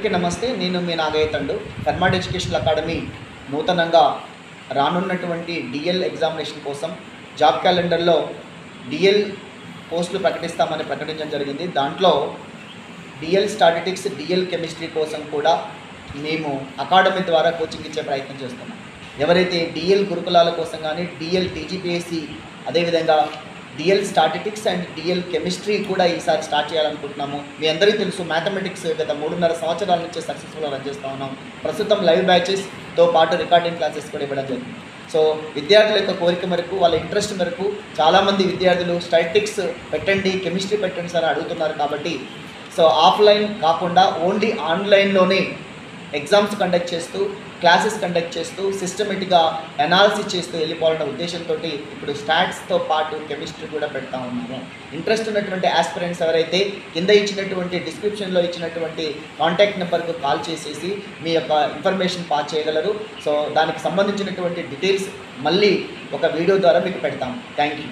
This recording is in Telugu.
అందరికీ నమస్తే. నేను మీ నాగయ్య తండు. కర్మాడ్ ఎడ్యుకేషనల్ అకాడమీ నూతనంగా రానున్నటువంటి డిఎల్ ఎగ్జామినేషన్ కోసం జాబ్ క్యాలెండర్లో డిఎల్ పోస్టులు ప్రకటించడం జరిగింది. దాంట్లో డిఎల్ స్టాటిస్టిక్స్, డిఎల్ కెమిస్ట్రీ కోసం కూడా మేము అకాడమీ ద్వారా కోచింగ్ ఇచ్చే ప్రయత్నం చేస్తున్నాం. ఎవరైతే డిఎల్ గురుకులాల కోసం కానీ, డిఎల్ టీజీపీఎస్సీ, అదేవిధంగా DL statistics and DL chemistry కూడా ఈసారి స్టార్ట్ చేయాలనుకుంటున్నాము. మీ అందరికీ తెలుసు, మ్యాథమెటిక్స్ గత 3.5 సంవత్సరాల నుంచి సక్సెస్ఫుల్గా రన్ చేస్తూ ఉన్నాం. ప్రస్తుతం లైవ్ బ్యాచెస్తో పాటు రికార్డింగ్ క్లాసెస్ కూడా ఇవ్వడం జరిగింది. సో విద్యార్థుల యొక్క కోరిక మేరకు, వాళ్ళ ఇంట్రెస్ట్ మేరకు చాలామంది విద్యార్థులు స్టాటిస్టిక్స్ పెట్టండి, కెమిస్ట్రీ పెట్టండి సార్ అడుగుతున్నారు. కాబట్టి సో ఆఫ్లైన్ కాకుండా ఓన్లీ ఆన్లైన్లోనే ఎగ్జామ్స్ కండక్ట్ చేస్తూ, క్లాసెస్ కండక్ట్ చేస్తూ, సిస్టమేటిక్గా అనాలిసిస్ చేస్తూ వెళ్ళిపోవాలన్న ఉద్దేశంతో ఇప్పుడు స్టాట్స్తో పాటు కెమిస్ట్రీ కూడా పెడతా ఉన్నాము. ఇంట్రెస్ట్ ఉన్నటువంటి ఆస్పిరెంట్స్ ఎవరైతే కింద ఇచ్చినటువంటి డిస్క్రిప్షన్లో ఇచ్చినటువంటి కాంటాక్ట్ నెంబర్కు కాల్ చేసేసి మీ యొక్క ఇన్ఫర్మేషన్ పాస్ చేయగలరు. సో దానికి సంబంధించినటువంటి డీటెయిల్స్ మళ్ళీ ఒక వీడియో ద్వారా మీకు పెడతాము. Thank you.